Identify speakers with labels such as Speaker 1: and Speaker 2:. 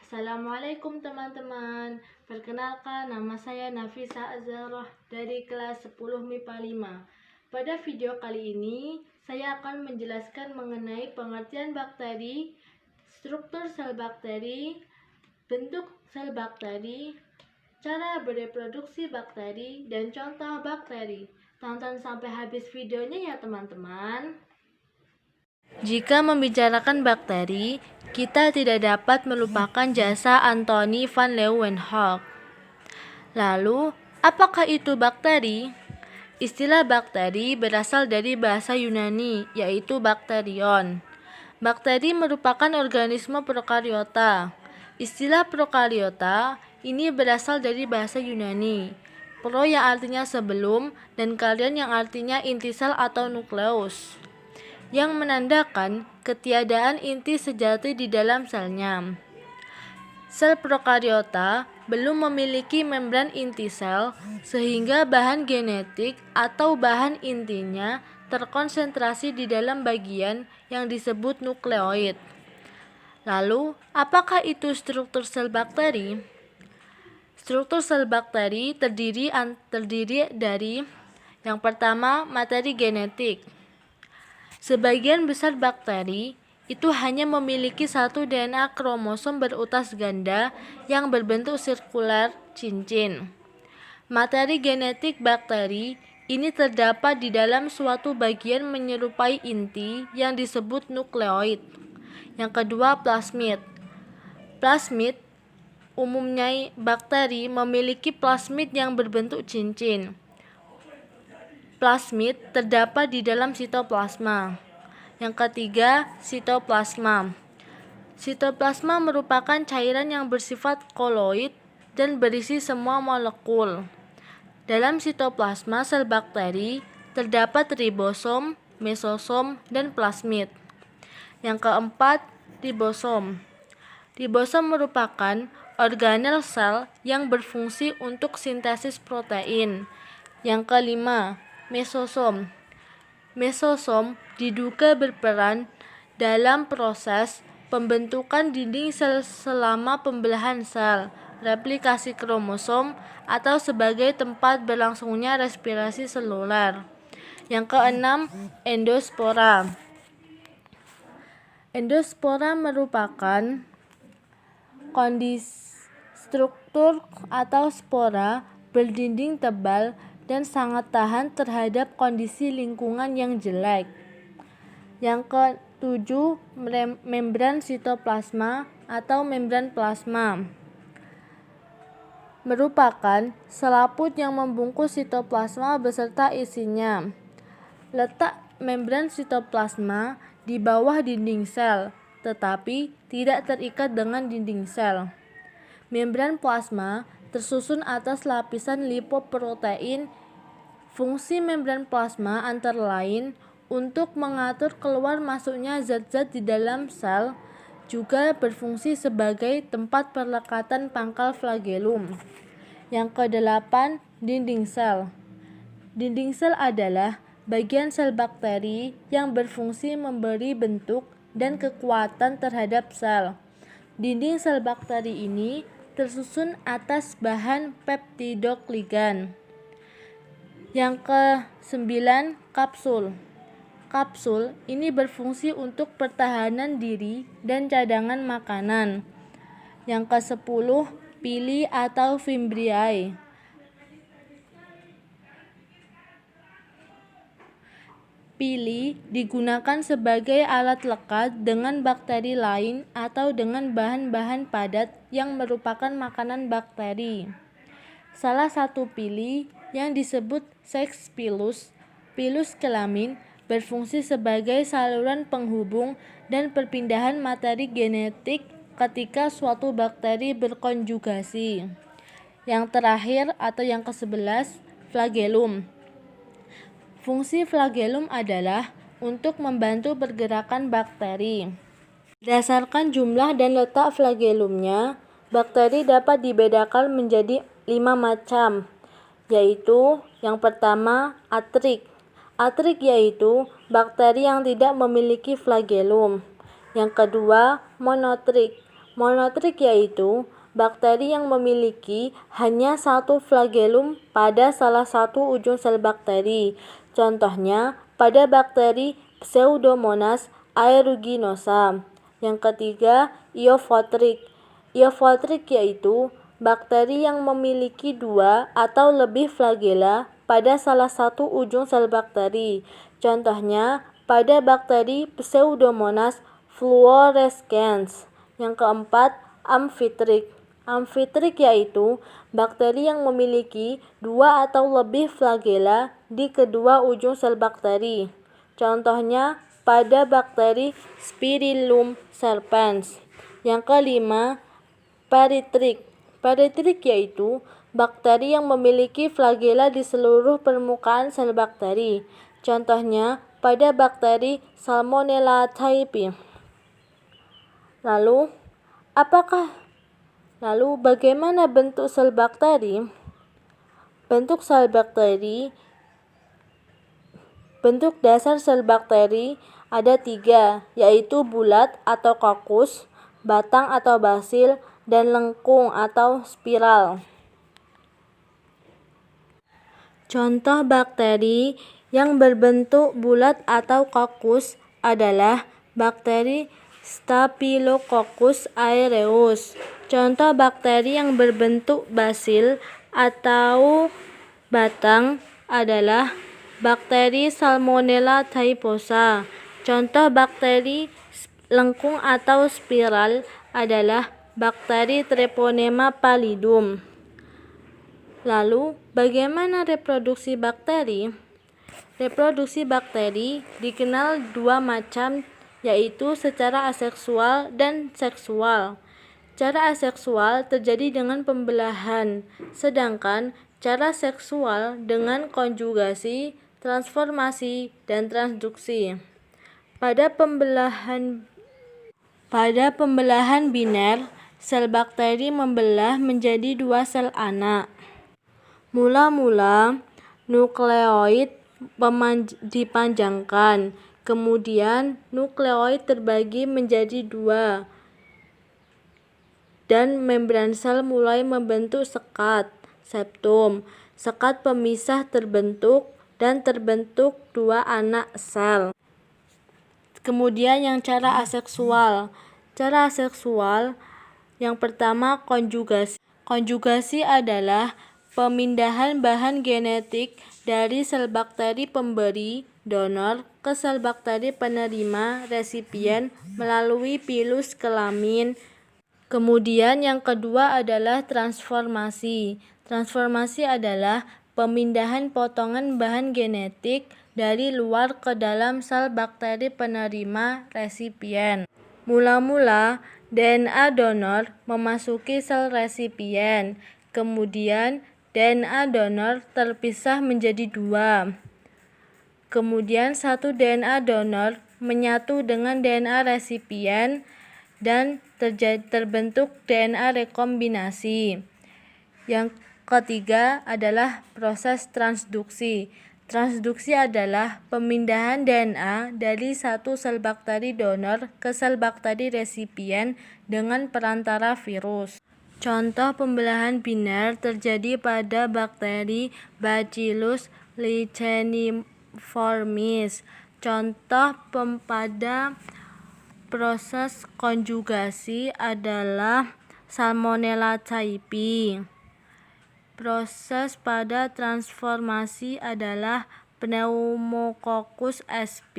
Speaker 1: Assalamualaikum teman-teman. Perkenalkan, nama saya Nafisa Azharah dari kelas 10 MIPA 5. Pada video kali ini, saya akan menjelaskan mengenai pengertian bakteri, struktur sel bakteri, bentuk sel bakteri, cara bereproduksi bakteri, dan contoh bakteri. Tonton sampai habis videonya ya teman-teman. Jika membicarakan bakteri, kita tidak dapat melupakan jasa Anthony van Leeuwenhoek. Lalu, apakah itu bakteri? Istilah bakteri berasal dari bahasa Yunani, yaitu bakterion. Bakteri merupakan organisme prokariota. Istilah prokariota ini berasal dari bahasa Yunani. Pro yang artinya sebelum, dan karion yang artinya inti sel atau nukleus, yang menandakan ketiadaan inti sejati di dalam selnya. Sel prokariota belum memiliki membran inti sel, sehingga bahan genetik atau bahan intinya terkonsentrasi di dalam bagian yang disebut nukleoid. Lalu, apakah itu struktur sel bakteri? Struktur sel bakteri terdiri dari yang pertama, materi genetik. Sebagian besar bakteri itu hanya memiliki satu DNA kromosom berutas ganda yang berbentuk sirkular cincin. Materi genetik bakteri ini terdapat di dalam suatu bagian menyerupai inti yang disebut nukleoid. Yang kedua, plasmid. Plasmid umumnya bakteri memiliki plasmid yang berbentuk cincin. Plasmid terdapat di dalam sitoplasma. Yang ketiga, sitoplasma. Sitoplasma merupakan cairan yang bersifat koloid dan berisi semua molekul. Dalam sitoplasma sel bakteri terdapat ribosom, mesosom, dan plasmid. Yang keempat, ribosom. Ribosom merupakan organel sel yang berfungsi untuk sintesis protein. Yang kelima, mesosom. Mesosom diduga berperan dalam proses pembentukan dinding sel selama pembelahan sel, replikasi kromosom, atau sebagai tempat berlangsungnya respirasi seluler. Yang keenam, endospora. Endospora merupakan kondisi struktur atau spora berdinding tebal dan sangat tahan terhadap kondisi lingkungan yang jelek. Yang ketujuh, membran sitoplasma atau membran plasma. Merupakan selaput yang membungkus sitoplasma beserta isinya. Letak membran sitoplasma di bawah dinding sel, tetapi tidak terikat dengan dinding sel. Membran plasma tersusun atas lapisan lipoprotein. Fungsi membran plasma antara lain untuk mengatur keluar masuknya zat-zat di dalam sel, juga berfungsi sebagai tempat perlekatan pangkal flagellum. Yang kedelapan, dinding sel. Dinding sel adalah bagian sel bakteri yang berfungsi memberi bentuk dan kekuatan terhadap sel. Dinding sel bakteri ini tersusun atas bahan peptidogligan. Yang ke-9, kapsul. Kapsul ini berfungsi untuk pertahanan diri dan cadangan makanan. Yang ke-10, pili atau fimbriae. Pili digunakan sebagai alat lekat dengan bakteri lain atau dengan bahan-bahan padat yang merupakan makanan bakteri. Salah satu pili yang disebut Sex pilus, pilus kelamin, berfungsi sebagai saluran penghubung dan perpindahan materi genetik ketika suatu bakteri berkonjugasi. Yang terakhir atau yang ke-11, flagellum. Fungsi flagellum adalah untuk membantu pergerakan bakteri. Berdasarkan jumlah dan letak flagellumnya, bakteri dapat dibedakan menjadi 5 macam, yaitu yang pertama, atrik. Atrik yaitu bakteri yang tidak memiliki flagellum. Yang kedua, monotrik. Monotrik yaitu bakteri yang memiliki hanya satu flagellum pada salah satu ujung sel bakteri. Contohnya pada bakteri Pseudomonas aeruginosa. Yang ketiga, eophotric. Eophotric yaitu bakteri yang memiliki dua atau lebih flagela pada salah satu ujung sel bakteri. Contohnya pada bakteri Pseudomonas fluorescens. Yang keempat, amfitrik. Amfitrik yaitu bakteri yang memiliki dua atau lebih flagela di kedua ujung sel bakteri. Contohnya pada bakteri Spirillum serpens. Yang kelima, peritrik. Peritrik yaitu bakteri yang memiliki flagela di seluruh permukaan sel bakteri. Contohnya pada bakteri Salmonella typhi. Lalu bagaimana bentuk sel bakteri? Bentuk dasar sel bakteri ada 3, yaitu bulat atau kokus, batang atau basil, dan lengkung atau spiral. Contoh bakteri yang berbentuk bulat atau kokus adalah bakteri Staphylococcus aureus. Contoh bakteri yang berbentuk basil atau batang adalah bakteri Salmonella typhosa. Contoh bakteri lengkung atau spiral adalah bakteri Treponema pallidum. Lalu, bagaimana reproduksi bakteri? Reproduksi bakteri dikenal dua macam, yaitu secara aseksual dan seksual. Cara aseksual terjadi dengan pembelahan, sedangkan cara seksual dengan konjugasi, transformasi, dan transduksi. Pada pembelahan biner, sel bakteri membelah menjadi 2 sel anak. Mula-mula, nukleoid dipanjangkan. Kemudian nukleoid terbagi menjadi 2 dan membran sel mulai membentuk sekat, septum. Sekat pemisah terbentuk dan terbentuk 2 anak sel. Kemudian yang cara aseksual. Cara aseksual yang pertama konjugasi. Konjugasi adalah pemindahan bahan genetik dari sel bakteri pemberi donor ke sel bakteri penerima resipien melalui pilus kelamin. Kemudian yang kedua adalah transformasi. Transformasi adalah pemindahan potongan bahan genetik dari luar ke dalam sel bakteri penerima resipien. Mula-mula DNA donor memasuki sel resipien. Kemudian DNA donor terpisah menjadi 2. Kemudian satu DNA donor menyatu dengan DNA resipien dan terbentuk DNA rekombinasi. Yang ketiga adalah proses transduksi. Transduksi adalah pemindahan DNA dari satu sel bakteri donor ke sel bakteri resipien dengan perantara virus. Contoh pembelahan biner terjadi pada bakteri Bacillus licheniformis. Contoh pada proses konjugasi adalah Salmonella typhi. Proses pada transformasi adalah Pneumococcus sp.